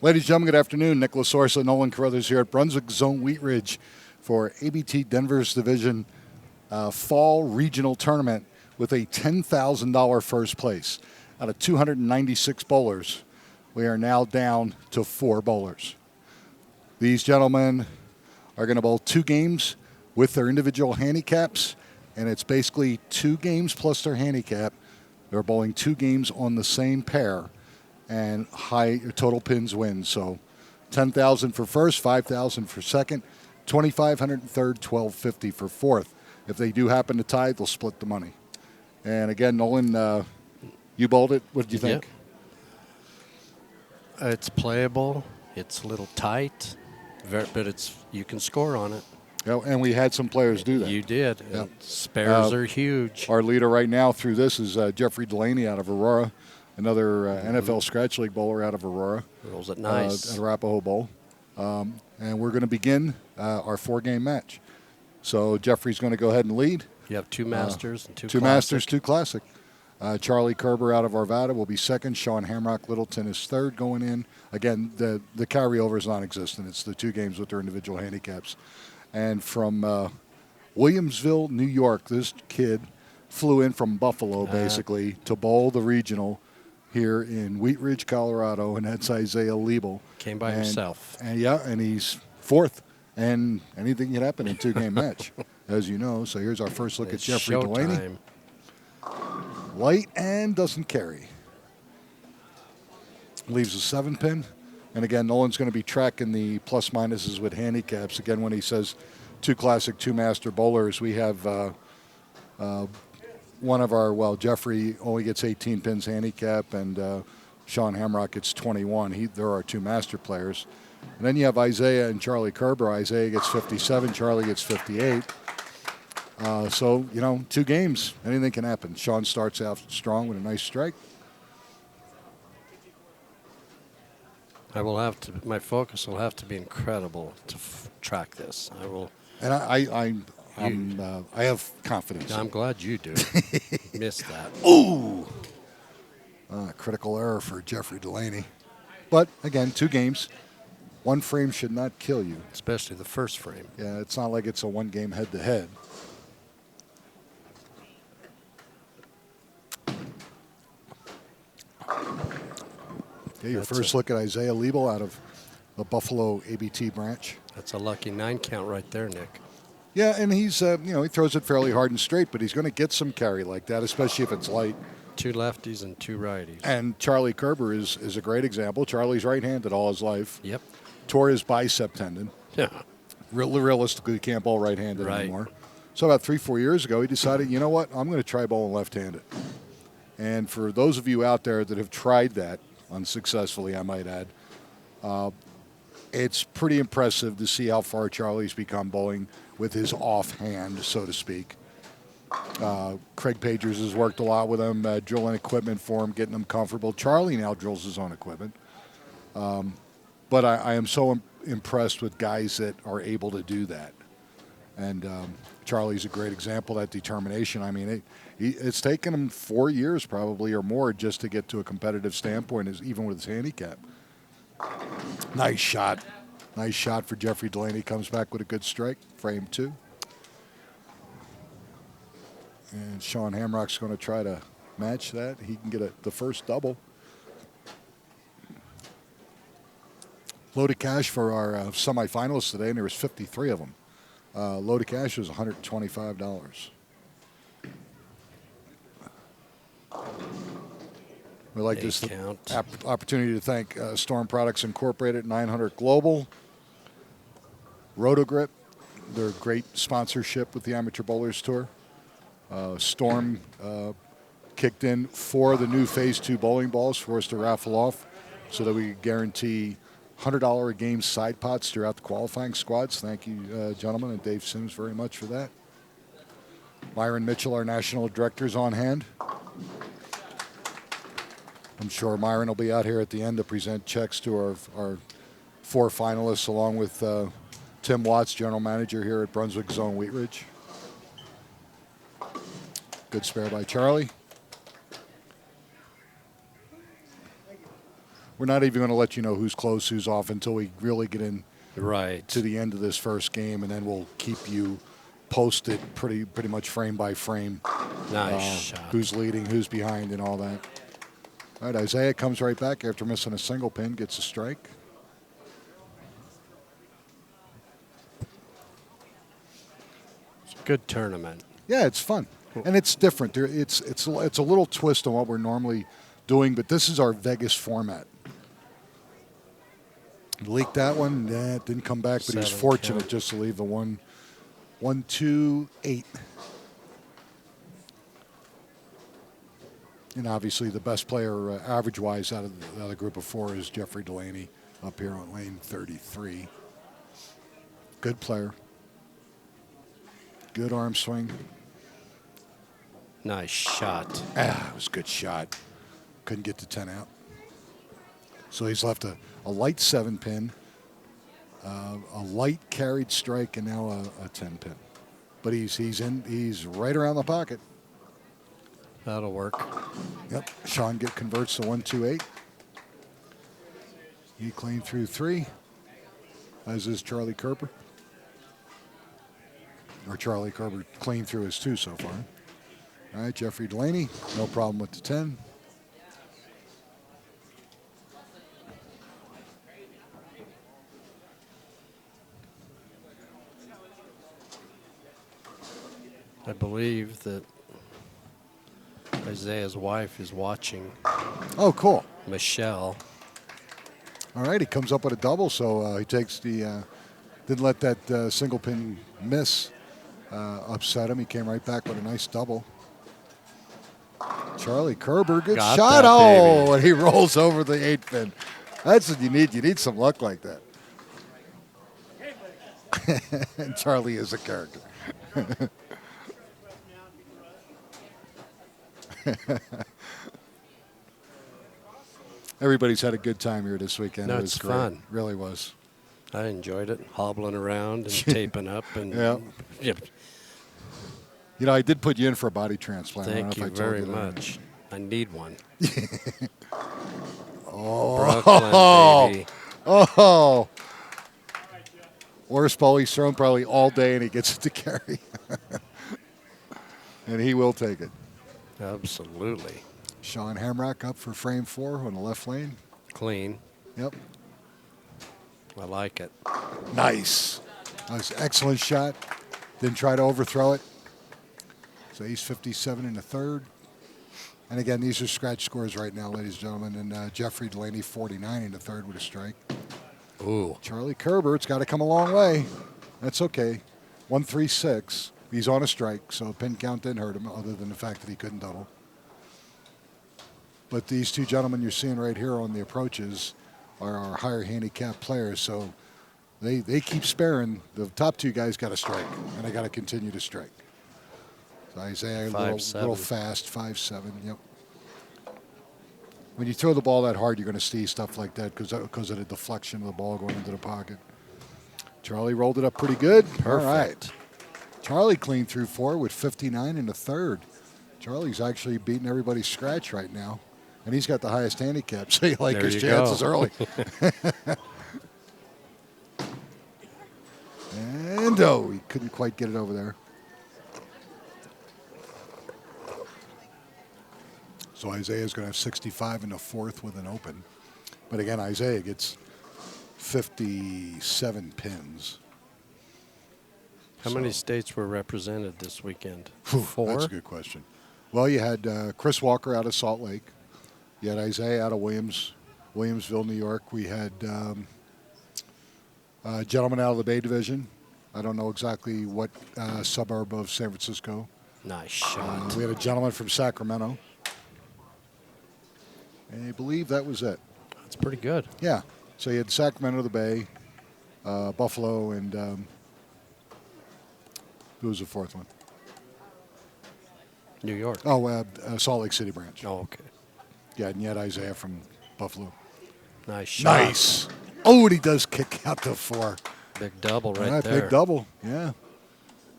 Ladies and gentlemen, good afternoon. Nicholas Orsa, Nolan Carruthers here at Brunswick Zone Wheat Ridge for ABT Denver's Division Fall Regional Tournament with a $10,000 first place. Out of 296 bowlers, we are now down to 4 bowlers. These gentlemen are going to bowl 2 games with their individual handicaps, and it's basically 2 games plus their handicap. They're bowling 2 games on the same pair, and high total pins win. So 10,000 for first, 5,000 for second, 2,500 third, 1,250 for fourth. If they do happen to tie, they'll split the money. And again, Nolan, you bowled it. What did you think? Yeah. It's playable. It's a little tight, but you can score on it. Yeah, and we had some players do that. You did. Yep. Spares are huge. Our leader right now through this is Jeffrey Delaney out of Aurora, another NFL Scratch League bowler out of Aurora. Rolls it nice. At Arapahoe Bowl. And we're going to begin our 4-game match. So Jeffrey's going to go ahead and lead. You have 2 Masters and 2 Classic. 2 Classic. Masters, 2 Classic. Charlie Kerber out of Arvada will be second. Sean Hamrock Littleton is third going in. Again, the carryover is non-existent. It's the 2 games with their individual handicaps. And from Williamsville, New York, this kid flew in from Buffalo, basically, to bowl the regional here in Wheat Ridge, Colorado, and that's Isaiah Liebel. Came by himself. And he's fourth. And anything can happen in a 2-game match, as you know. So here's our first look at Jeffrey Delaney. Light and doesn't carry. Leaves a 7-pin. And again, Nolan's going to be tracking the plus minuses with handicaps. Again, when he says 2 Classic, 2 Master bowlers, we have one of our, Jeffrey only gets 18 pins handicap, and Sean Hamrock gets 21. There are 2 Master players. And then you have Isaiah and Charlie Kerber. Isaiah gets 57, Charlie gets 58. So, 2 games, anything can happen. Sean starts out strong with a nice strike. My focus will have to be incredible to track this. I will. And I have confidence. I'm glad you do. Missed that. Ooh! Critical error for Jeffrey Delaney. But, again, 2 games. 1 frame should not kill you. Especially the first frame. Yeah, it's not like it's a 1-game head-to-head. Okay, your first look at Isaiah Liebel out of the Buffalo ABT branch. That's a lucky 9 count right there, Nick. Yeah, and he's, he throws it fairly hard and straight, but he's going to get some carry like that, especially if it's light. 2 lefties and 2 righties. And Charlie Kerber is a great example. Charlie's right-handed all his life. Yep. Tore his bicep tendon. Yeah. Realistically, he can't bowl right-handed anymore. So about 3-4 years ago, he decided, you know what, I'm going to try bowling left-handed. And for those of you out there that have tried that, unsuccessfully, I might add, it's pretty impressive to see how far Charlie's become bowling with his offhand, so to speak. Craig Pagers has worked a lot with him, drilling equipment for him, getting him comfortable. Charlie now drills his own equipment. But I am so impressed with guys that are able to do that. And Charlie's a great example of that determination. I mean, it's taken him 4 years probably or more just to get to a competitive standpoint, even with his handicap. Nice shot. Nice shot for Jeffrey Delaney. Comes back with a good strike. Frame 2. And Sean Hamrock's going to try to match that. He can get the first double. Loaded cash for our semifinalists today, and there was 53 of them. Loaded cash was $125. We'd like this opportunity to thank Storm Products Incorporated, 900 Global, Rotogrip, their great sponsorship with the Amateur Bowlers Tour. Storm kicked in 4 of the new Phase 2 bowling balls for us to raffle off so that we could guarantee $100 a game side pots throughout the qualifying squads. Thank you, gentlemen, and Dave Sims very much for that. Myron Mitchell, our national director, is on hand. I'm sure Myron will be out here at the end to present checks to our 4 finalists, along with Tim Watts, general manager here at Brunswick Zone Wheat Ridge. Good spare by Charlie. we're not even going to let you know who's close, who's off until we really get in Right. to the end of this first game, and then we'll keep you posted pretty much frame by frame. Nice shot. Who's leading, who's behind, and all that. All right, Isaiah comes right back after missing a single pin, gets a strike. It's a good tournament. Yeah, it's fun, and it's different. It's a little twist on what we're normally doing, but this is our Vegas format. Leaked that one. Yeah, it didn't come back, but he was 7 fortunate count. just to leave the 1-2-8. And obviously, the best player average-wise out of the other group of 4 is Jeffrey Delaney up here on lane 33. Good player. Good arm swing. Nice shot. It was a good shot. Couldn't get to 10 out. So he's left a light 7-pin, a light carried strike, and now a 10-pin. But he's right around the pocket. That'll work. Yep. Sean converts to 1-2-8. He clean through 3, as is Charlie Kerber. Or Charlie Kerber clean through his 2 so far. All right, Jeffrey Delaney, no problem with the 10. I believe that Isaiah's wife is watching. Oh, cool. Michelle. All right, he comes up with a double, so he takes the didn't let that single pin miss upset him. He came right back with a nice double. Charlie Kerber, good Got shot. that, Oh, baby. and he rolls over the 8-pin. That's what you need. You need some luck like that. And Charlie is a character. Everybody's had a good time here this weekend. No, It was it's great. fun. Really was. I enjoyed it. Hobbling around and taping up. And Yeah. Yep. You know, I did put you in for a body transplant. I don't Thank know you if I told very you that. much. I need one. Oh, Brooklyn, baby. oh. Worst ball he's thrown probably all day, and he gets it to carry. And he will take it. Absolutely. Sean Hamrock up for frame 4 on the left lane. Clean. Yep. I like it. Nice. That was an excellent shot. Didn't try to overthrow it. So he's 57 in the 3rd. And again, these are scratch scores right now, ladies and gentlemen. And Jeffrey Delaney, 49 in the 3rd with a strike. Ooh. Charlie Kerber, it's got to come a long way. That's okay. 1-3-6. He's on a strike, so pin count didn't hurt him, other than the fact that he couldn't double. But these 2 gentlemen you're seeing right here on the approaches are our higher handicap players, so they keep sparing. The top 2 guys got to strike, and they got to continue to strike. So Isaiah, a little fast, 5'7", yep. When you throw the ball that hard, you're going to see stuff like that because of the deflection of the ball going into the pocket. Charlie rolled it up pretty good. Perfect. All right. Charlie cleaned through 4 with 59 in the 3rd. Charlie's actually beating everybody's scratch right now, and he's got the highest handicap, so you like There his you chances go. early. And he couldn't quite get it over there. So Isaiah's going to have 65 in the 4th with an open. But again, Isaiah gets 57 pins. How many states were represented this weekend? Whew, 4? That's a good question. Well, you had Chris Walker out of Salt Lake. You had Isaiah out of Williamsville, New York. We had a gentleman out of the Bay Division. I don't know exactly what suburb of San Francisco. Nice shot. We had a gentleman from Sacramento. And I believe that was it. That's pretty good. Yeah. So you had Sacramento, the Bay, Buffalo, and who was the 4th one? New York. Oh, Salt Lake City branch. Oh, okay. Yeah, and you had Isaiah from Buffalo. Nice shot. Nice. Oh, and he does kick out to 4. Big double right All right, there. big double. Yeah.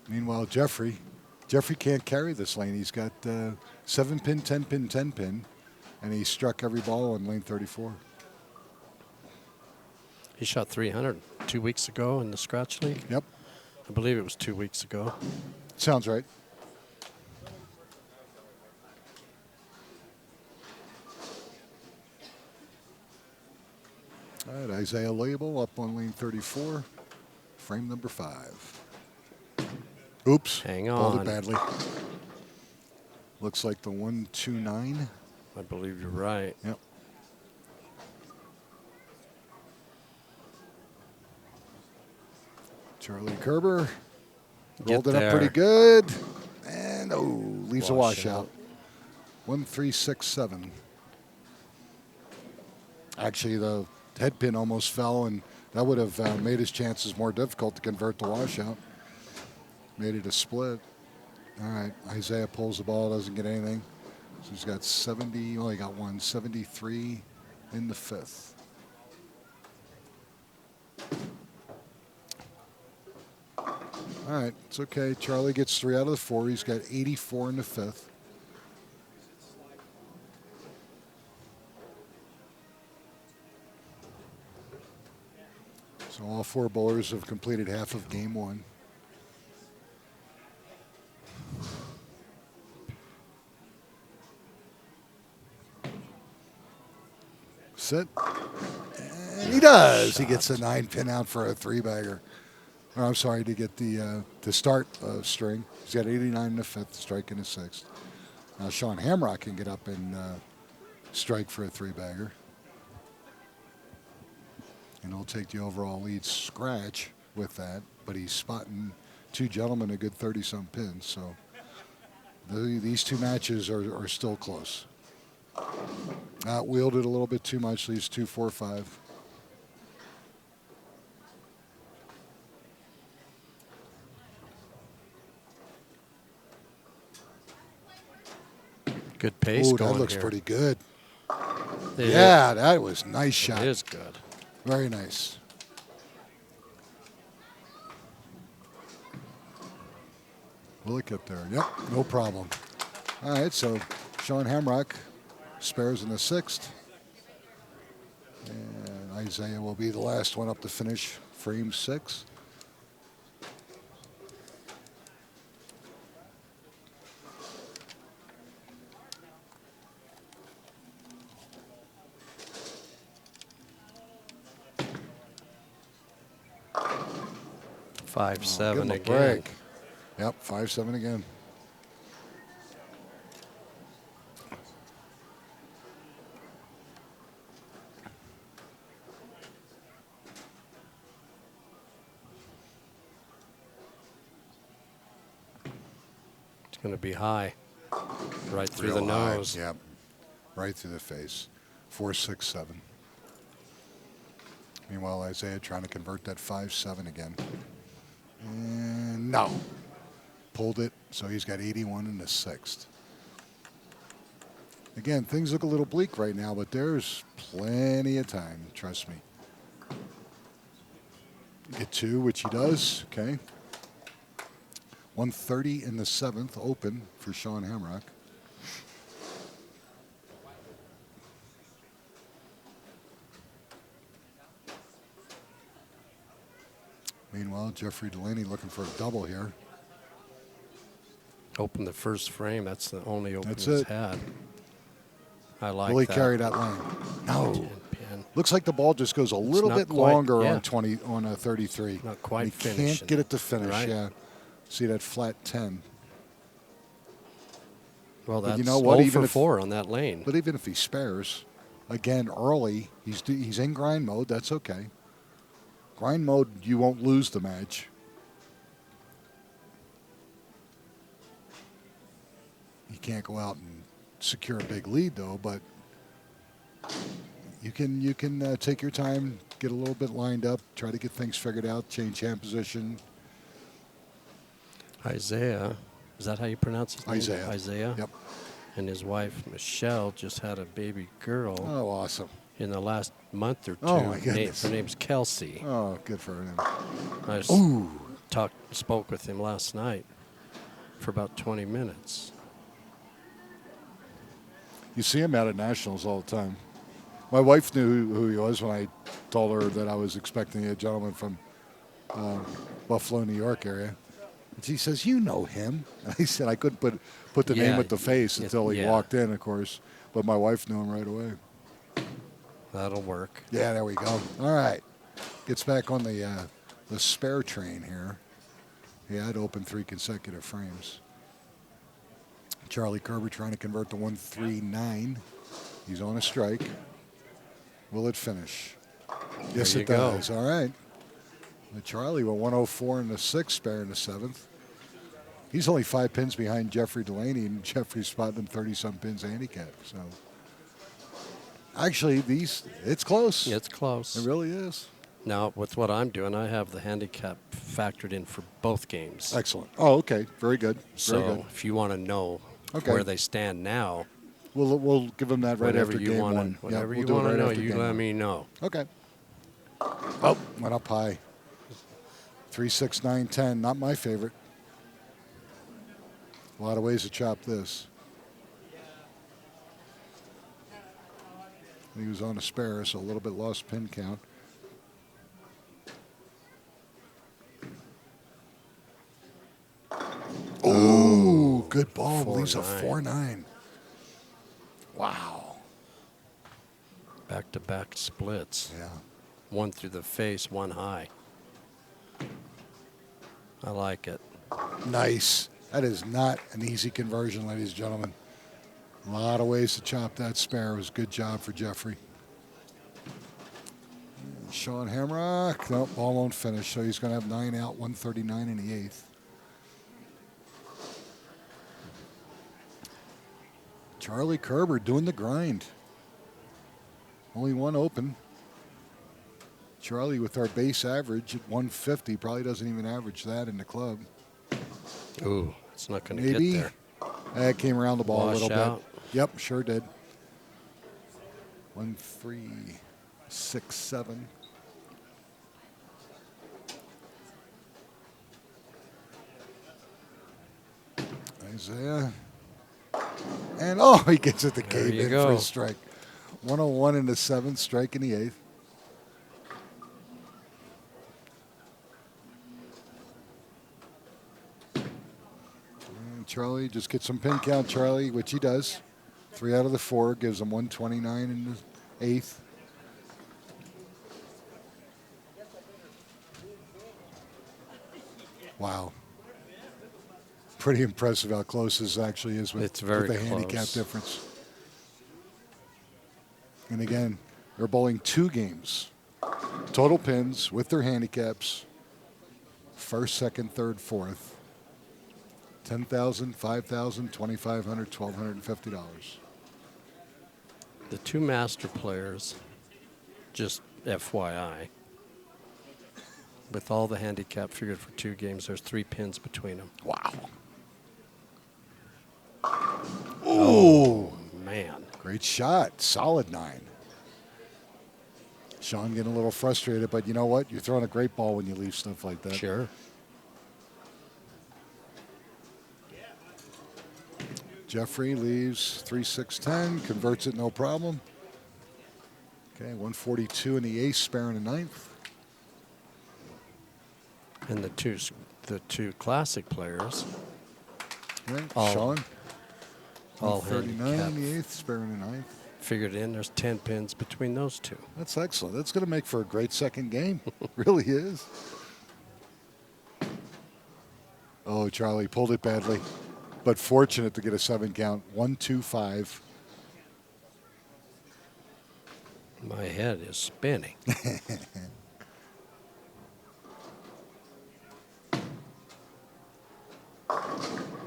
Meanwhile, Jeffrey can't carry this lane. He's got 7-pin, 10-pin, 10-pin, and he struck every ball on lane 34. He shot 300 2 weeks ago in the Scratch League. Yep. I believe it was 2 weeks ago. Sounds right. All right, Isaiah Label up on lane 34, frame number 5. Oops. Hang Balled it on. badly. Looks like the 129. I believe you're right. Yep. Charlie Kerber rolled it up pretty good. And, leaves a washout. 1367. Actually, the head pin almost fell, and that would have made his chances more difficult to convert the washout. Made it a split. All right, Isaiah pulls the ball, doesn't get anything. So he's got 70, only got 173 in the 5th. All right, it's okay. Charlie gets 3 out of the 4. He's got 84 in the 5th. So all 4 bowlers have completed half of game 1. Sit. And he does. He gets a 9-pin out for a 3-bagger. Or, I'm sorry, to get the to start string. He's got 89 in the 5th, strike in the 6th. Now Sean Hamrock can get up and strike for a 3-bagger. And he'll take the overall lead scratch with that. But he's spotting 2 gentlemen a good 30-some pins. So these 2 matches are still close. Outwheeled it a little bit too much, leaves 2, 4, 5. Good pace going that looks here. pretty good. Yeah, That was a nice shot. It is good. Very nice. Will it get there? Yep, no problem. All right, so Sean Hamrock spares in the 6th. And Isaiah will be the last one up to finish frame 6. Five, Give seven him a again. break. Yep, 5-7 again. It's going to be high. Right through Real the high. nose. Yep, right through the face. 4, 6, 7. Meanwhile, Isaiah trying to convert that 5-7 again. And no. Pulled it, so he's got 81 in the 6th. Again, things look a little bleak right now, but there's plenty of time, trust me. Get 2, which he does, okay. 130 in the 7th, open for Sean Hamrock. Meanwhile, Jeffrey Delaney looking for a double here. Open the first frame. That's the only open That's he's it. had. I like Will he that. carry that lane? No. 10 pin. Looks like the ball just goes a little not bit quite- longer yeah. on 20 on a 33. Not quite And he finishing. can't get it to finish. Right. Yeah. See that flat 10. Well, But that's you know what? 0 Even for if- 4 on that lane. But even if he spares, again early, he's in grind mode. That's okay. Grind mode, you won't lose the match. You can't go out and secure a big lead though, but you can take your time, get a little bit lined up, try to get things figured out, change hand position. Isaiah, is that how you pronounce his name? Isaiah. Isaiah. Yep. And his wife Michelle just had a baby girl Oh, awesome. in the last month or 2. Oh, my goodness. Her name's Kelsey. Oh, good for him. I just Ooh. spoke with him last night for about 20 minutes. You see him out at nationals all the time. My wife knew who he was when I told her that I was expecting a gentleman from Buffalo, New York area. And she says, "You know him." And I said I couldn't put the name with the face until he walked in, of course. But my wife knew him right away. That'll work. Yeah, there we go. All right. Gets back on the spare train here. He had opened 3 consecutive frames. Charlie Kerber trying to convert to 139. He's on a strike. Will it finish? Yes, it does. All right. Charlie with 104 in the 6th, spare in the 7th. He's only 5 pins behind Jeffrey Delaney, and Jeffrey's spotting him 30-some pins handicap. So, actually, it's close. It's close. It really is. Now, with what I'm doing, I have the handicap factored in for both games. Excellent. Oh, okay. Very good. So, Very good. if you want to know where they stand now, we'll give them that right after game 1. Whatever you want to know, you let me know. Okay. Oh, went up high. 3, 6, 9, 10. Not my favorite. A lot of ways to chop this. He was on a spare, so a little bit lost pin count. Oh, good ball. Leaves a 4-9. Wow. Back-to-back splits. Yeah. One through the face, one high. I like it. Nice. That is not an easy conversion, ladies and gentlemen. A lot of ways to chop that spare. It was a good job for Jeffrey. And Sean Hamrock. Nope, ball won't finish, so he's going to have 9 out, 139 in the 8th. Charlie Kerber doing the grind. Only one open. Charlie with our base average at 150 probably doesn't even average that in the club. Ooh, it's not going to get there. That came around the ball a little bit. Yep, sure did. 1, 3, 6, 7. Isaiah. And, he gets it to cave in for a strike. 101 in the 7th, strike in the 8th. And Charlie, just get some pin count, Charlie, which he does. 3 out of the 4, gives him 129 in the 8th. Wow. Pretty impressive how close this actually is with the handicap difference. And again, they're bowling 2 games. Total pins with their handicaps. 1st, 2nd, 3rd, 4th. $10,000, $5,000, $2,500, $1,250. The 2 master players, just FYI, with all the handicap figured for 2 games, there's 3 pins between them. Wow. Oh, man. Great shot. Solid 9. Sean getting a little frustrated, but you know what? You're throwing a great ball when you leave stuff like that. Sure. Jeffrey leaves 3, 6, 10, converts it no problem. Okay, 142 in the 8th, spare in the 9th. And the two classic players. Right, Sean. All 39 in the 8th, spare in the 9th. Figured in, there's 10 pins between those 2. That's excellent. That's going to make for a great second game. Really is. Oh, Charlie pulled it badly, but fortunate to get a 7 count. 1, 2, 5. My head is spinning.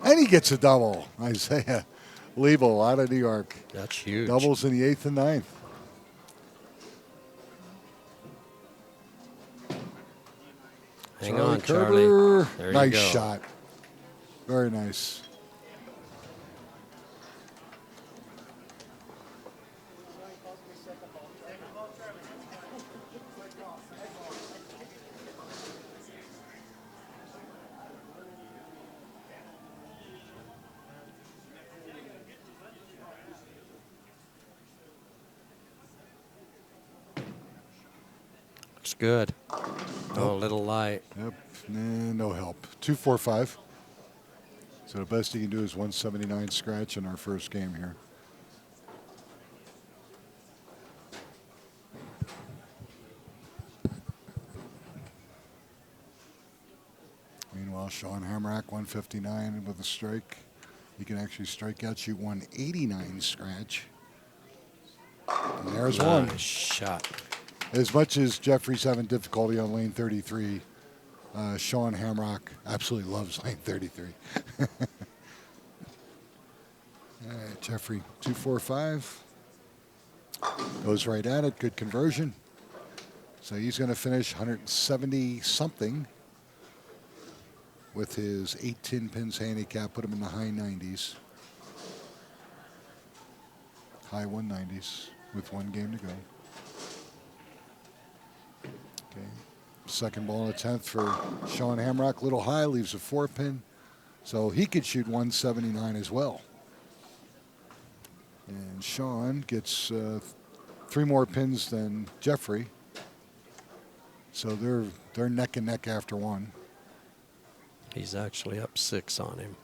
And he gets a double. Isaiah Liebel out of New York. That's huge. Doubles in the 8th and 9th. Hang on, Charlie. There nice you go. shot. Very nice. Looks good. Oh, a little light. Yep, no help. 2-4-5. So the best he can do is 179 scratch in our first game here. Meanwhile, Sean Hamrock, 159 with a strike. He can actually strike out, shoot 189 scratch. And there's one. Nice shot. As much as Jeffrey's having difficulty on lane 33, Sean Hamrock absolutely loves lane 33. All right, Jeffrey, 2-4-5. Goes right at it. Good conversion. So he's going to finish 170-something with his 8-10 pins handicap. Put him in the high 90s. High 190s with one game to go. Okay. Second ball in the 10th for Sean Hamrock. Little high, leaves a 4-pin. So he could shoot 179 as well. And Sean gets 3 more pins than Jeffrey. So they're neck and neck after one. He's actually up 6 on him.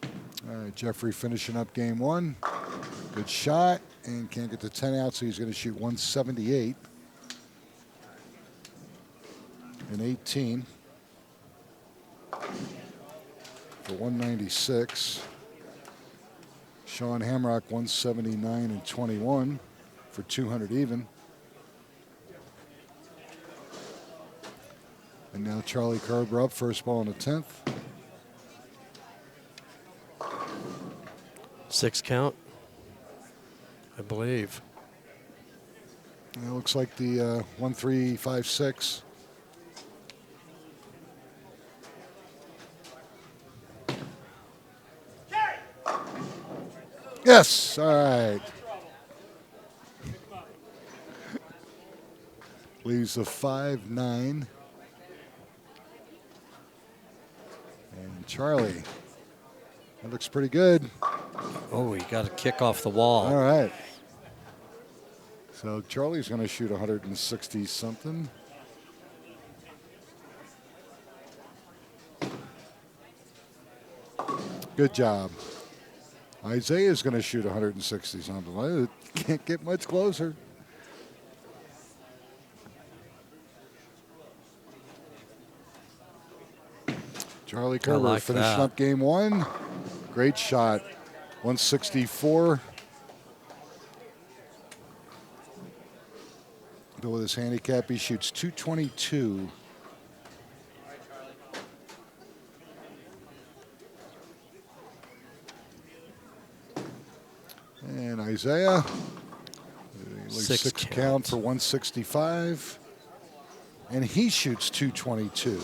Okay. All right, Jeffrey finishing up game 1. Good shot, and can't get to 10 out, so he's going to shoot 178 and 18 for 196. Sean Hamrock 179 and 21 for 200 even. And now Charlie Kerber up, first ball in the 10th. 6 count, I believe. And it looks like the 1-3-5-6. Yes, all right. Leaves a 5-9. And Charlie, that looks pretty good. Oh, he got a kick off the wall. All right. So Charlie's going to shoot 160-something. Good job. Isaiah's going to shoot 160-something. Can't get much closer. Charlie Kerber like finishing that. up game 1. Great shot. 164. But with his handicap, he shoots 222. And Isaiah, six count for 165. And he shoots 222.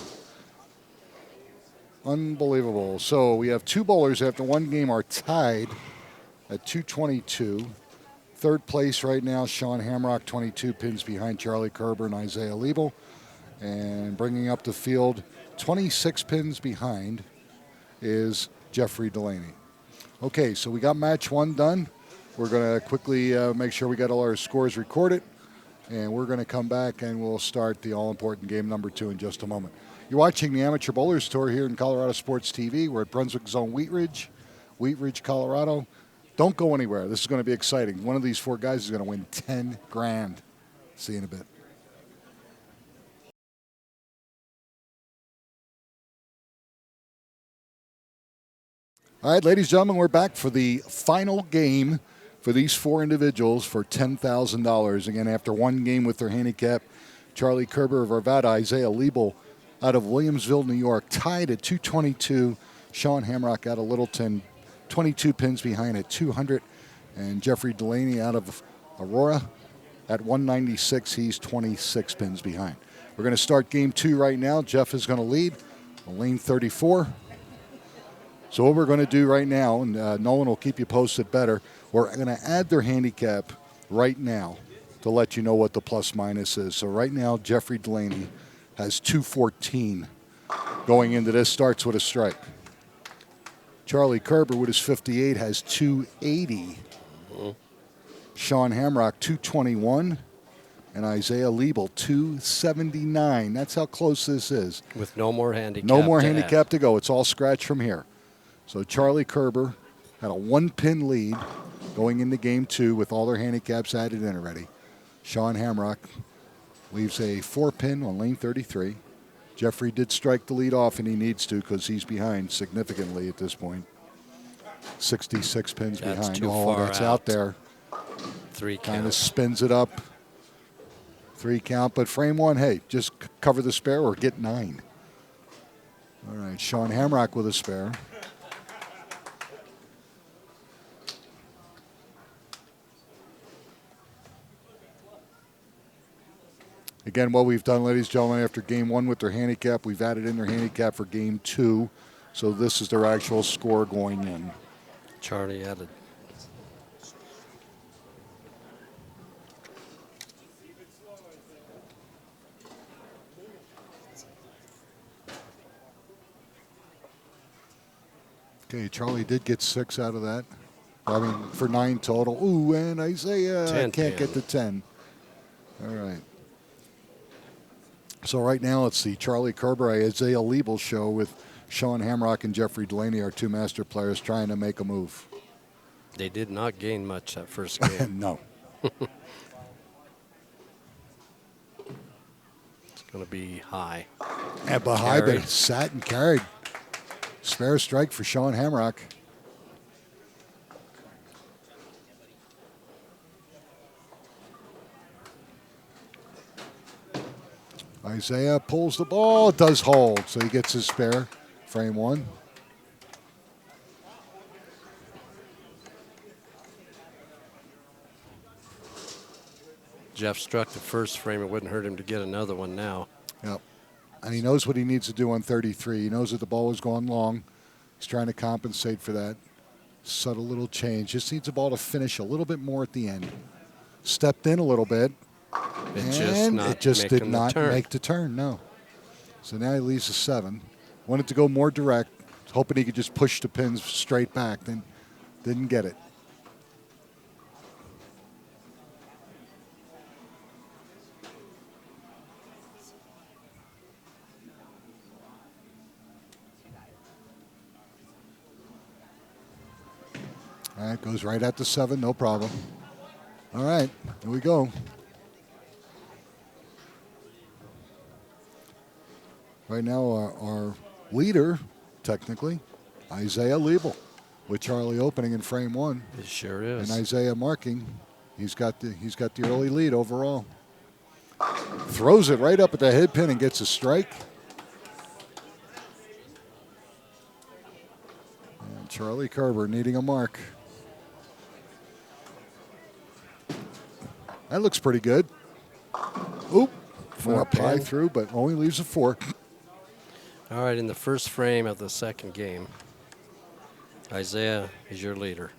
Unbelievable. So we have 2 bowlers after one game are tied at 222. Third place right now, Sean Hamrock, 22 pins behind Charlie Kerber and Isaiah Liebel. And bringing up the field, 26 pins behind, is Jeffrey Delaney. Okay, so we got match 1 done. We're going to quickly make sure we got all our scores recorded. And we're going to come back and we'll start the all-important game number 2 in just a moment. You're watching the Amateur Bowlers Tour here in ColoradoSports.TV. We're at Brunswick Zone Wheat Ridge, Colorado. Don't go anywhere. This is going to be exciting. One of these 4 guys is going to win 10 grand. See you in a bit. All right, ladies and gentlemen, we're back for the final game for these 4 individuals for $10,000. Again, after one game with their handicap, Charlie Kerber of Arvada, Isaiah Liebel out of Williamsville, New York, tied at 222. Sean Hamrock out of Littleton, 22 pins behind at 200. And Jeffrey Delaney out of Aurora at 196. He's 26 pins behind. We're going to start game 2 right now. Jeff is going to lead on lane 34. So what we're going to do right now, and Nolan will keep you posted better, we're going to add their handicap right now to let you know what the plus minus is. So right now, Jeffrey Delaney has 214 going into this, starts with a strike. Charlie Kerber with his 58 has 280. Sean Hamrock, 221. And Isaiah Liebel, 279. That's how close this is. With no more handicap. No more to handicap add. to go. It's all scratch from here. So Charlie Kerber had a 1-pin lead going into game 2 with all their handicaps added in already. Sean Hamrock leaves a 4-pin on lane 33. Jeffrey did strike the lead off, and he needs to because he's behind significantly at this point. 66 pins That's behind. too Oh, far that's out. out there. 3 Kind of count. spins it up. 3 count, but frame 1, hey, just cover the spare or get 9. All right, Sean Hamrock with a spare. Again, what we've done, ladies and gentlemen, after game 1 with their handicap, we've added in their handicap for game 2. So this is their actual score going in. Charlie added. Okay, Charlie did get 6 out of that. I mean, for 9 total. Ooh, and Isaiah 10 can't pin. get the 10. All right. So right now it's the Charlie Kerber, Isaiah Liebel show with Sean Hamrock and Jeffrey Delaney, our 2 master players, trying to make a move. They did not gain much that first game. No. It's going to be high. And behind Carried. it, sat and carried. Spare strike for Sean Hamrock. Isaiah pulls the ball, does hold, so he gets his spare, frame 1. Jeff struck the first frame. It wouldn't hurt him to get another one now. Yep. And he knows what he needs to do on 33. He knows that the ball was going long. He's trying to compensate for that. Subtle little change. Just needs the ball to finish a little bit more at the end. Stepped in a little bit. It just did not make the turn, no. So now he leaves a 7. Wanted to go more direct, hoping he could just push the pins straight back, then didn't get it. All right, goes right at the 7, no problem. All right, here we go. Right now, our leader, technically, Isaiah Liebel, with Charlie opening in frame 1. It sure is. And Isaiah marking. He's got the early lead overall. Throws it right up at the head pin and gets a strike. And Charlie Kerber needing a mark. That looks pretty good. Oop. 4 Pie pin. through, but only leaves a 4. All right, in the first frame of the second game, Isaiah is your leader.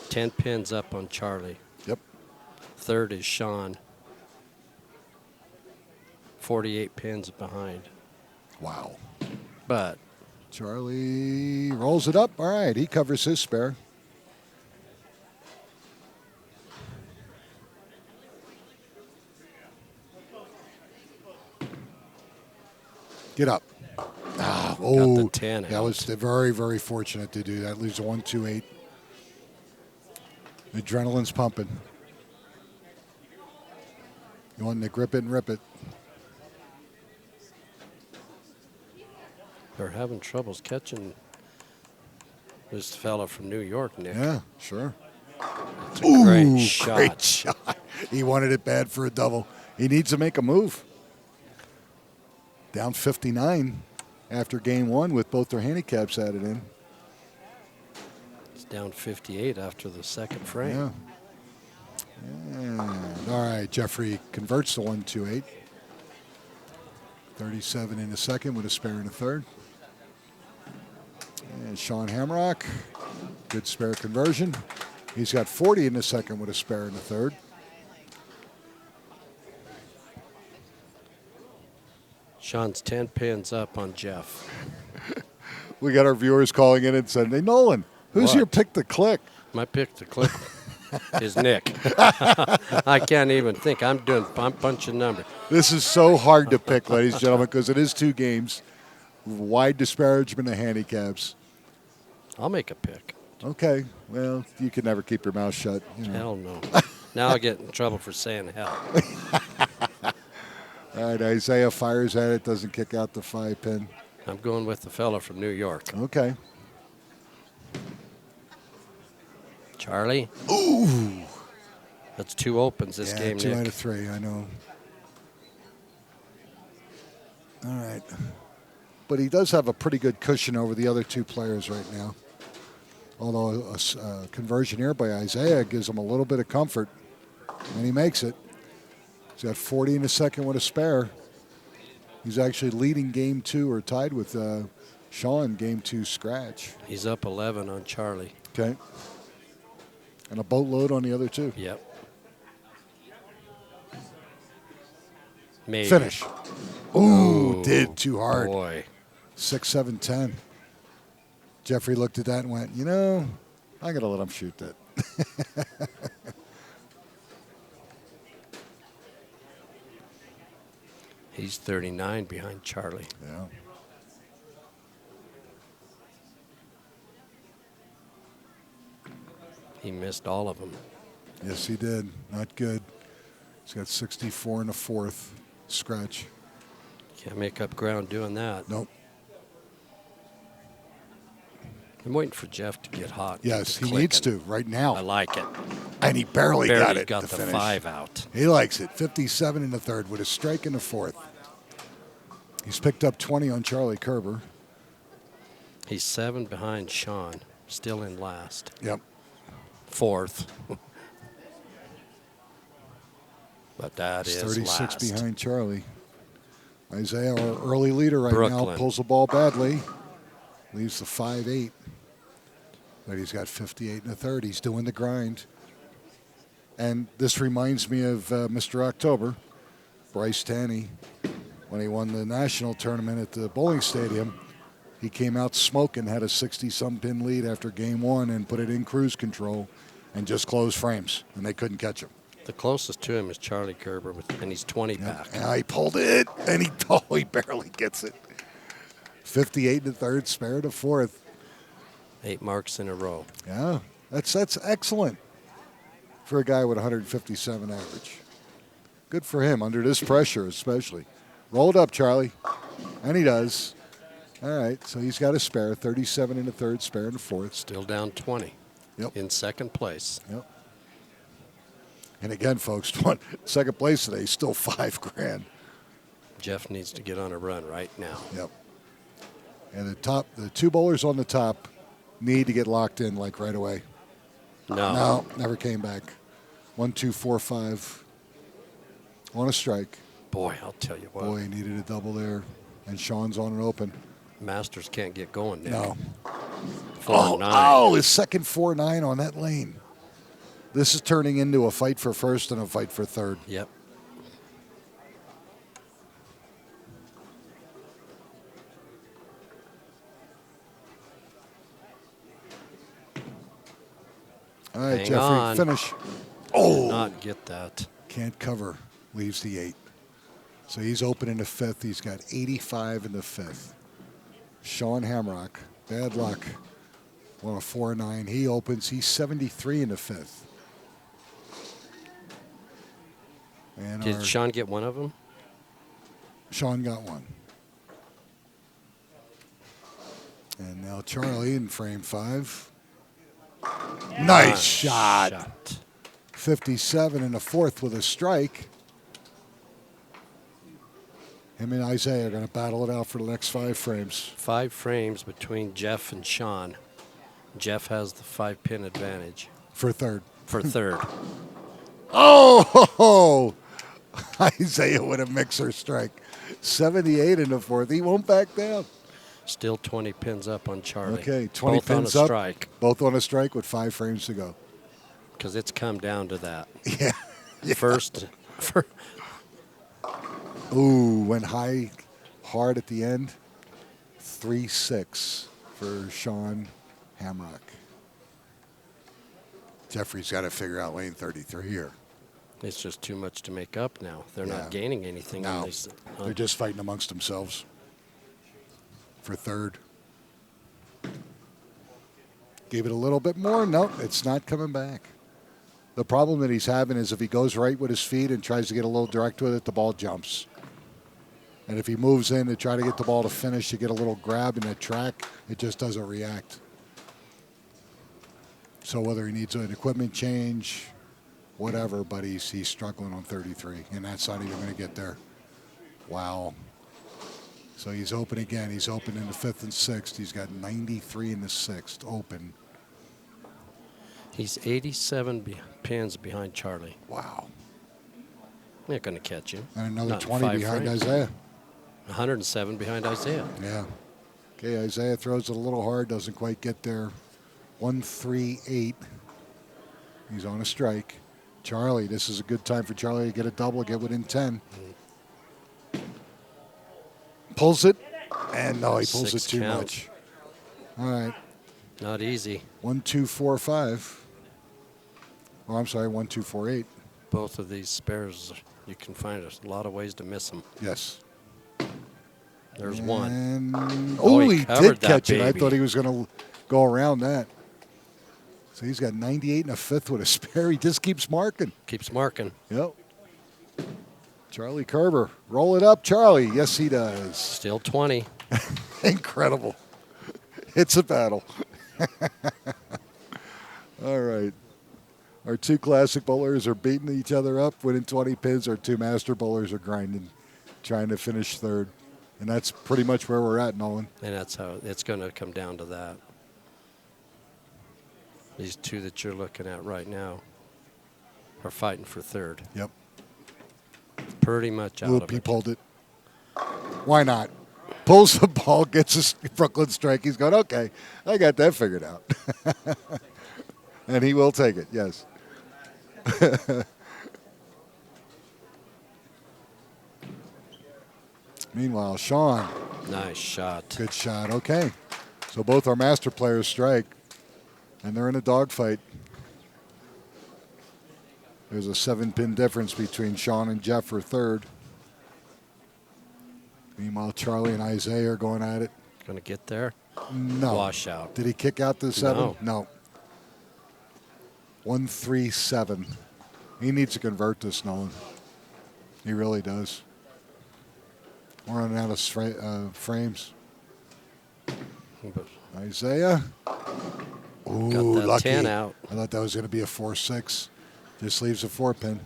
10 pins up on Charlie. Yep. Third is Sean. 48 pins behind. Wow. But Charlie rolls it up. All right, he covers his spare. Get up. got the 10 that out. was very, very fortunate to do that. Leaves a 1-2-8. Adrenaline's pumping. You want to grip it and rip it. they're having troubles catching this fella from New York, Nick. Yeah, sure. It's a great shot. Great shot. He wanted it bad for a double. He needs to make a move. Down 59 after game 1 with both their handicaps added in. It's down 58 after the second frame. Yeah. And, all right, Jeffrey converts to 1-2-8. 37 in the second with a spare in the third. And Sean Hamrock, good spare conversion. He's got 40 in the second with a spare in the third. Sean's 10 pins up on Jeff. We got our viewers calling in and saying, "Hey, Nolan, who's What? your pick to click?" My pick to click is Nick. I can't even think. I'm punching numbers. This is so hard to pick, ladies and gentlemen, because it is 2 games. Wide disparagement of handicaps. I'll make a pick. Okay. Well, you can never keep your mouth shut. You know. Hell no. Now I get in trouble for saying hell. All right, Isaiah fires at it, doesn't kick out the 5-pin. I'm going with the fella from New York. Okay. Charlie. Ooh. That's 2 opens this game, 2 Nick. out of 3, I know. All right. But he does have a pretty good cushion over the other 2 players right now. Although a conversion here by Isaiah gives him a little bit of comfort, and he makes it. He's got 40 in the second with a spare. He's actually leading game 2 or tied with Sean, game 2 scratch. He's up 11 on Charlie. Okay. And a boatload on the other 2. Yep. Maybe. Finish. Ooh, did too hard. Boy. 6, 7, 10. Jeffrey looked at that and went, you know, I'm going to let him shoot that. He's 39 behind Charlie. Yeah. He missed all of them. Yes, he did. Not good. He's got 64 in the 4th. Scratch. Can't make up ground doing that. Nope. I'm waiting for Jeff to get hot. Yes, he clicking. needs to right now. I like it. And he barely got it. got to the finish. 5 out. He likes it. 57 in the 3rd with a strike in the 4th. He's picked up 20 on Charlie Kerber. He's 7 behind Sean, still in last. Yep. 4th. But that He's is 36 last. behind Charlie. Isaiah, our early leader right now, Brooklyn. pulls the ball badly. Leaves the 5-8. But he's got 58 in the 3rd. He's doing the grind. And this reminds me of Mr. October, Bryce Tanny, when he won the national tournament at the bowling stadium. He came out smoking, had a 60-some pin lead after game 1 and put it in cruise control and just closed frames, and they couldn't catch him. The closest to him is Charlie Kerber, and he's 20 back. And he pulled it, and he barely gets it. 58 in the 3rd, spare to 4th. 8 marks in a row. Yeah, that's excellent for a guy with 157 average. Good for him under this pressure, especially. Roll it up, Charlie, and he does. All right, so he's got a spare, 37 in the 3rd, spare in the 4th. Still down 20. Yep. In second place. Yep. And again, folks, second place today, still $5,000. Jeff needs to get on a run right now. Yep. And the 2 bowlers on the top need to get locked in like right away. No, never came back. 1, 2, 4, 5 on a strike. Boy, I'll tell you what. Boy, he needed a double there, and Sean's on an open. Masters can't get going, Nick. No. 4-9. Oh, his second 4-9 on that lane. This is turning into a fight for first and a fight for third. Yep. All right, Hang Jeffrey, on. finish. Oh! Not get that. Can't cover. Leaves the 8. So he's open in the 5th. He's got 85 in the 5th. Sean Hamrock, bad luck. On a 4-9. He opens. He's 73 in the 5th. And Did Sean get one of them? Sean got one. And now Charlie in frame 5. Nice shot. 57 in the 4th with a strike. Him and Isaiah are going to battle it out for the next 5 frames. 5 frames between Jeff and Sean. Jeff has the 5-pin advantage. For third. For third. Oh! Isaiah with a mixer strike. 78 in the 4th. He won't back down. Still 20 pins up on Charlie. Okay, 20 Both pins on a up. strike. Both on a strike with 5 frames to go. Because it's come down to that. Yeah. First. Ooh, went hard at the end. 3-6 for Sean Hamrock. Jeffrey's got to figure out lane 33 here. It's just too much to make up now. They're Yeah. not gaining anything. No, On these, they're just fighting amongst themselves for third. Gave it a little bit more. Nope, it's not coming back. The problem that he's having is if he goes right with his feet and tries to get a little direct with it, the ball jumps. And if he moves in to try to get the ball to finish, to get a little grab in that track, it just doesn't react. So whether he needs an equipment change, whatever, but he's struggling on 33, and that's not even going to get there. Wow. So he's open again. He's open in the 5th and 6th. He's got 93 in the 6th open. He's 87 pins behind Charlie. Wow. They're not going to catch him. And another Not in 20 5 behind frames. Isaiah. 107 behind Isaiah. Yeah. Okay, Isaiah throws it a little hard, doesn't quite get there. 138. He's on a strike. Charlie, this is a good time for Charlie to get a double, get within 10. Pulls it, and no, he pulls it 6 too count. much. All right. Not easy. 1, 2, 4, 5. Oh, I'm sorry, 1, 2, 4, 8. Both of these spares, you can find a lot of ways to miss them. Yes. There's one. And Oh, he he covered did that catch it. I baby. thought he was going to go around that. So he's got 98 and a 5th with a spare. He just keeps marking. Keeps marking. Yep. Charlie Kerber. Roll it up, Charlie. Yes, he does. Still 20. Incredible. It's a battle. All right. Our 2 classic bowlers are beating each other up, winning 20 pins. Our 2 master bowlers are grinding, trying to finish third. And that's pretty much where we're at, Nolan. And that's how it's going to come down to that. These 2 that you're looking at right now are fighting for third. Yep. Pretty much out Whoop, of he it. pulled it. Why not? Pulls the ball, gets a Brooklyn strike. He's going, okay, I got that figured out. And he will take it, yes. Meanwhile, Sean. Nice shot. Good shot, okay. So both our master players strike, and they're in a dogfight. There's a 7-pin difference between Sean and Jeff for third. Meanwhile, Charlie and Isaiah are going at it. Going to get there? No. Washout. Did he kick out the 7? No. No. 1-3-7. He needs to convert this, Nolan. He really does. We're running out of frames. But Isaiah. Ooh, got that lucky. 10 out. I thought that was going to be a 4-6. Just leaves a 4-pin.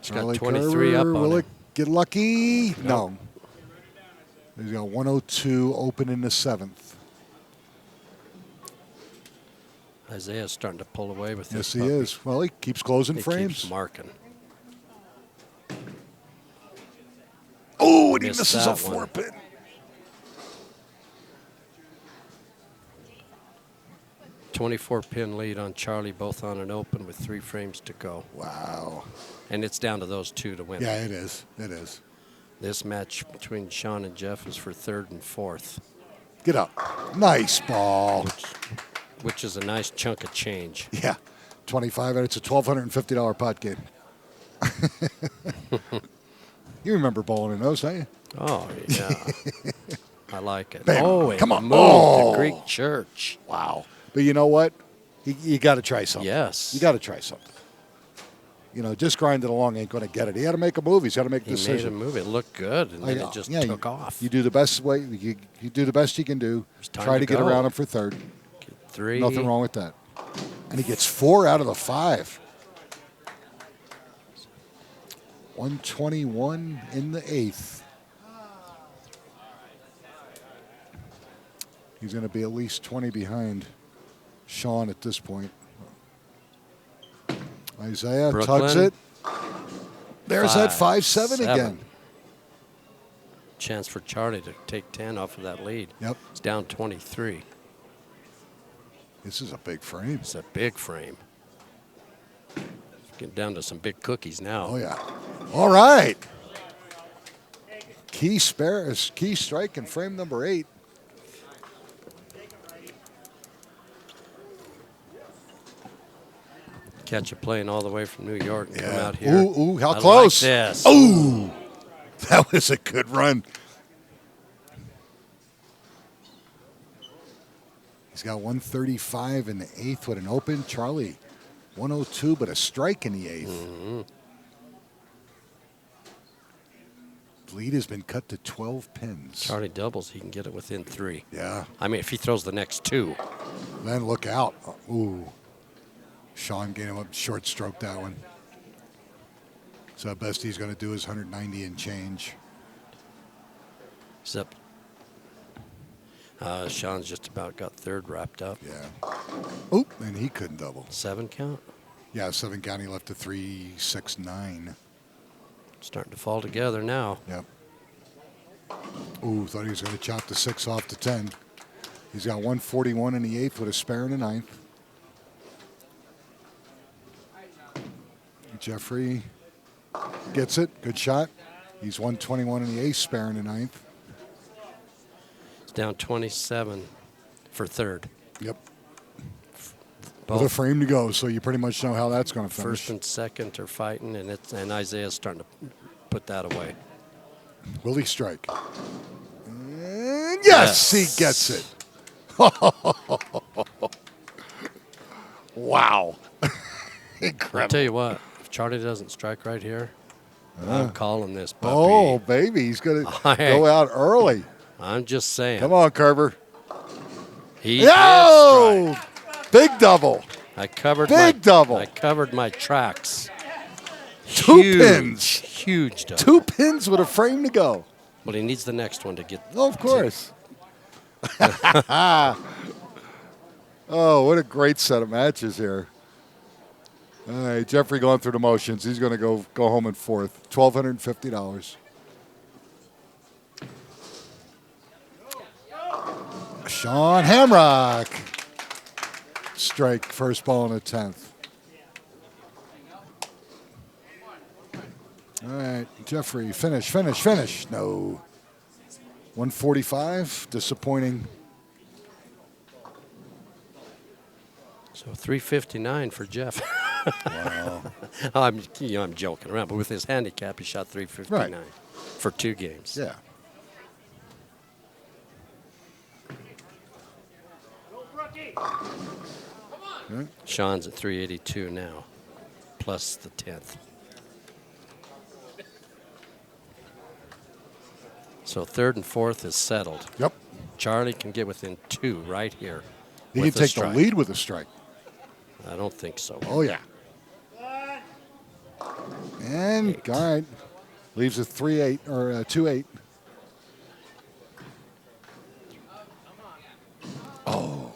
He's got 23 up on Will him. it get lucky? No. He's got 102 open in the 7th. Isaiah's starting to pull away with Yes, this. he puppy. is. Well, he keeps closing He frames. keeps marking. Oh, and he Missed misses a that one. 4-pin. .24-pin lead on Charlie, both on an open with 3 frames to go. Wow. And it's down to those 2 to win. Yeah, it is. It is. This match between Sean and Jeff is for 3rd and 4th, Get up. Nice ball. which is a nice chunk of change. Yeah. 25, and it's a $1,250 pot game. You remember bowling in those, don't you? Oh, yeah. I like it. Bam. Oh, and Come on. moved Oh. the Greek church. Wow. But you know what? You got to try something. Yes. You got to try something. You know, just grinding along ain't going to get it. He got to make a move. He's got to make a He made a decision. move. It looked good, and then it just Yeah, took off. You do the best way. You do the best you can do. It's time Try to to get go. around him for third. 3. Nothing wrong with that. And he gets 4 out of the 5. 121 in the 8th. He's going to be at least 20 behind Sean at this point. Isaiah Brooklyn. tugs it. There's that 5-7 7. again. Chance for Charlie to take 10 off of that lead. Yep. It's down 23. This is a big frame. It's a big frame. Getting down to some big cookies now. Oh, yeah. All right. Key strike in frame number 8. Catch you playing all the way from New York and come out here. Ooh, how I close. Like this. Ooh, that was a good run. He's got 135 in the eighth with an open. Charlie, 102, but a strike in the eighth. Mm-hmm. Lead has been cut to 12 pins. Charlie doubles, he can get it within 3. Yeah. I mean, if he throws the next 2. Then look out. Ooh. Sean gave him a short stroke that one. So the best he's going to do is 190 and change. Except Sean's just about got third wrapped up. Yeah. Oop, and he couldn't double. 7 count? Yeah, 7 count. He left to 369. Starting to fall together now. Yep. Ooh, thought he was going to chop the 6 off to 10. He's got 141 in the eighth with a spare in the ninth. Jeffrey gets it. Good shot. He's 121 in the eighth, spare in the ninth. It's down 27 for third. Yep. Both With a frame to go, so you pretty much know how that's going to finish. first and second are fighting, and Isaiah's starting to put that away. Will he strike? And yes, he gets it. Wow. Incredible. I'll tell you what, if Charlie doesn't strike right here, I'm calling this puppy. Oh, baby. He's going to go out early. I'm just saying. Come on, Kerber. He did strike. Big double. I covered Big double. I covered my tracks. 2 pins. Huge double. 2 pins with a frame to go. But he needs the next one to get. Oh, of course. Oh, what a great set of matches here. All right, Jeffrey going through the motions. He's going to go home in fourth. $1,250. Sean Hamrock. Strike, first ball in the 10th. All right, Jeffrey, finish. No. 145, disappointing. So 359 for Jeff. Wow. I'm joking around, but with his handicap, he shot 359 Right. for 2 games. Yeah. Sean's at 382 now, plus the 10th. So third and fourth is settled. Yep. Charlie can get within 2 right here. He with can a take the strike. lead with a strike. I don't think so. Oh, yeah. And, all right, leaves a 3-8 or a 2-8. Oh.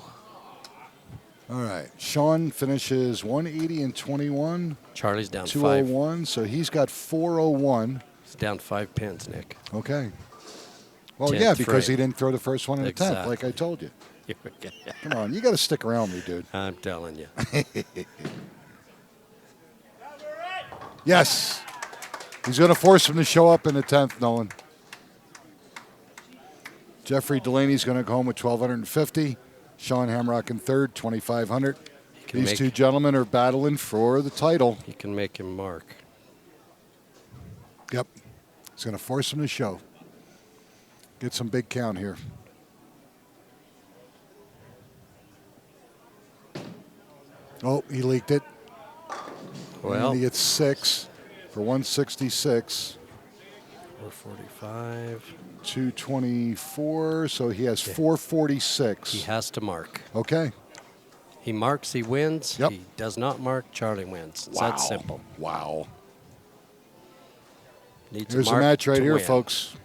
All right. Sean finishes 180 and 21. Charlie's down 5. 201, so he's got 401. He's down 5 pins, Nick. Okay. Well, 10th yeah, because frame. he didn't throw the first one in the 10th, Exactly. like I told you. Come on, you got to stick around me, dude. I'm telling you. Yes. He's going to force him to show up in the 10th, Nolan. Jeffrey Delaney's going to go home with 1,250. Sean Hamrock in third, 2,500. These two gentlemen are battling for the title. You can make him mark. Yep. He's going to force him to show. Get some big count here. Oh, he leaked it. Well, and he gets 6 for 166. 445. 224, so he has 446. He has to mark. Okay. He marks, he wins. Yep. He does not mark, Charlie wins. It's Wow. that simple. Wow. Needs Here's a a mark match right to here, win. folks.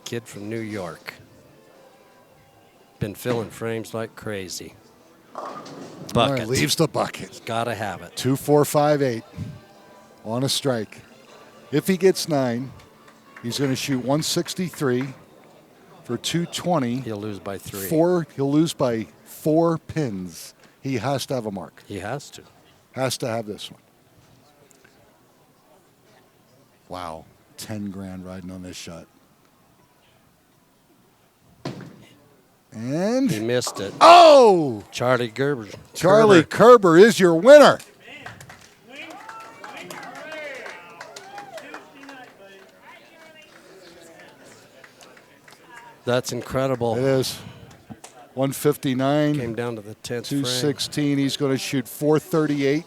Kid from New York. Been filling frames like crazy. All Bucket. right, leaves the bucket. Gotta have it. 2, 4, 5, 8 on a strike. If he gets 9, he's going to shoot 163 for 220. He'll lose by 3. He'll lose by 4 pins. He has to have a mark. He has to. Has to have this one. Wow, 10 grand riding on this shot. And He missed it. oh! Charlie Gerber. Charlie Kerber is your winner. That's incredible. It is. 159. Came down to the 10th 216. He's going to shoot 438.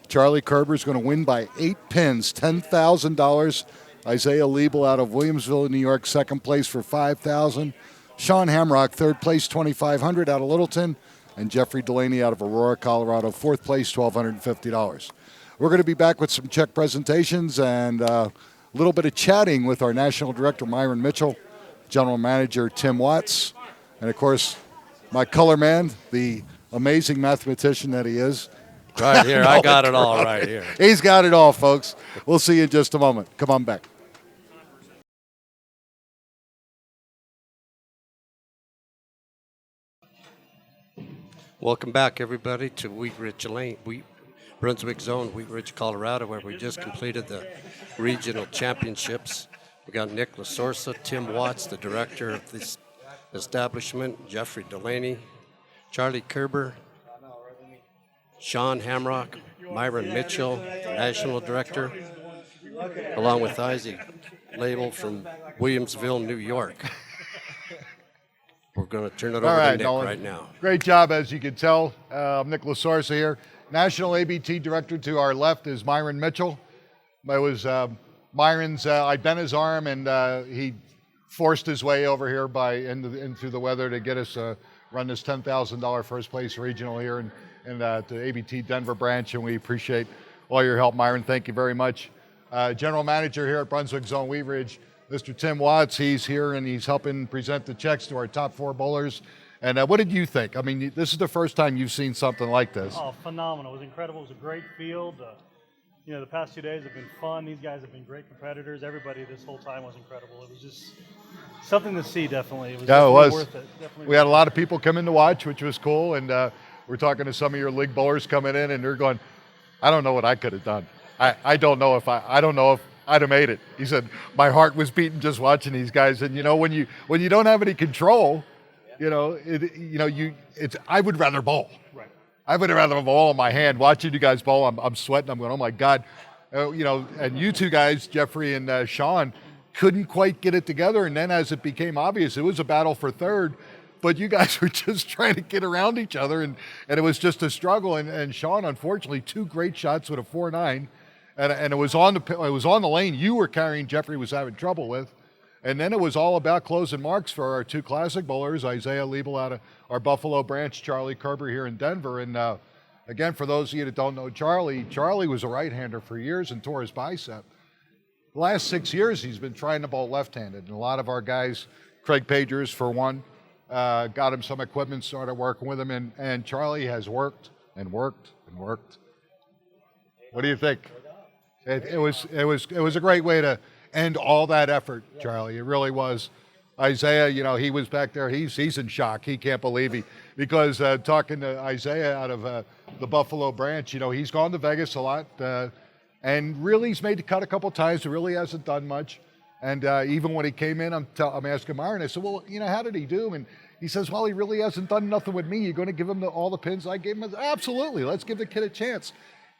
Charlie Kerber's going to win by 8 pins, $10,000. Isaiah Liebel out of Williamsville, New York, second place for $5,000. Sean Hamrock, third place, $2,500 out of Littleton. And Jeffrey Delaney out of Aurora, Colorado, fourth place, $1,250. We're going to be back with some check presentations and a little bit of chatting with our National Director, Myron Mitchell, General Manager, Tim Watts, and, of course, my color man, the amazing mathematician that he is. Right here. I got it all right here. He's got it all, folks. We'll see you in just a moment. Come on back. Welcome back, everybody, to Wheat Ridge Lane, Brunswick Zone, Wheat Ridge, Colorado, where we just completed the regional championships. We got Nick Lasorsa, Tim Watts, the director of this establishment, Jeffrey Delaney, Charlie Kerber, Sean Hamrock, Myron Mitchell, national director, along with Isaac Label from Williamsville, New York. We're going to turn it over to Nick Nolan. right now. Great job, as you can tell. I'm Nick Lasorsa here. National ABT director to our left is Myron Mitchell. It was Myron's, I'd bent his arm, and he forced his way over here into the weather to get us run this $10,000 first place regional here in the ABT Denver branch, and we appreciate all your help, Myron. Thank you very much. General Manager here at Brunswick Zone Wheat Ridge, Mr. Tim Watts, he's here and he's helping present the checks to our top 4 bowlers. And what did you think? I mean, this is the first time you've seen something like this. Oh, phenomenal. It was incredible. It was a great field. You know, the past 2 days have been fun. These guys have been great competitors. Everybody this whole time was incredible. It was just something to see, definitely. It was definitely worth it. Definitely we had a lot of people come in to watch, which was cool. And we're talking to some of your league bowlers coming in, and they're going, I don't know what I could have done. I don't know if I'd have made it. He said, my heart was beating just watching these guys. And, you know, when you don't have any control, I would rather bowl. Right. I would rather have a ball in my hand. Watching you guys bowl, I'm sweating. I'm going, oh, my God. And you two guys, Jeffrey and Sean, couldn't quite get it together. And then as it became obvious, it was a battle for third. But you guys were just trying to get around each other, and it was just a struggle. And Sean, unfortunately, 2 great shots with a 4-9. And it was on the lane you were carrying, Jeffrey was having trouble with. And then it was all about closing marks for our 2 classic bowlers, Isaiah Liebel out of our Buffalo branch, Charlie Kerber here in Denver. And again, for those of you that don't know Charlie was a right-hander for years and tore his bicep. The last 6 years, he's been trying to bowl left-handed. And a lot of our guys, Craig Pagers for one, got him some equipment, started working with him. And Charlie has worked and worked and worked. What do you think? It was a great way to end all that effort, Charlie. It really was. Isaiah, he was back there. He's in shock. He can't believe because talking to Isaiah out of the Buffalo branch, he's gone to Vegas a lot, and really he's made the cut a couple times. He really hasn't done much. And even when he came in, I'm asking Myron. I said, well, how did he do? And he says, well, he really hasn't done nothing with me. You're going to give him all the pins I gave him? I said, absolutely. Let's give the kid a chance.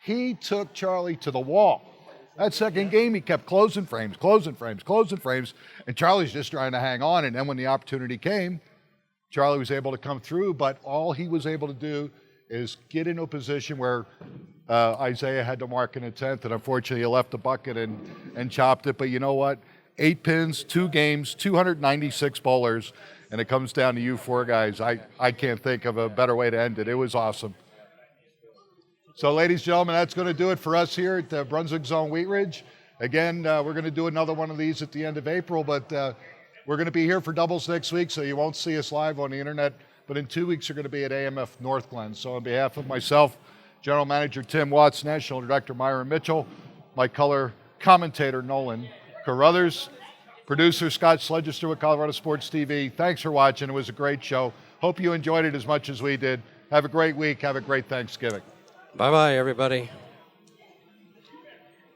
He took Charlie to the wall. That second game, he kept closing frames, and Charlie's just trying to hang on. And then when the opportunity came, Charlie was able to come through, but all he was able to do is get into a position where Isaiah had to mark in a 10th, and unfortunately he left the bucket and chopped it. But you know what? 8 pins, 2 games, 296 bowlers, and it comes down to you 4 guys. I can't think of a better way to end it. It was awesome. So, ladies and gentlemen, that's going to do it for us here at the Brunswick Zone Wheat Ridge. Again, we're going to do another one of these at the end of April, but we're going to be here for doubles next week, so you won't see us live on the internet. But in 2 weeks, we're going to be at AMF North Glen. So on behalf of myself, General Manager Tim Watts, National Director Myron Mitchell, my color commentator Nolan Carruthers, producer Scott Sledgester with ColoradoSports.TV, thanks for watching. It was a great show. Hope you enjoyed it as much as we did. Have a great week. Have a great Thanksgiving. Bye-bye, everybody.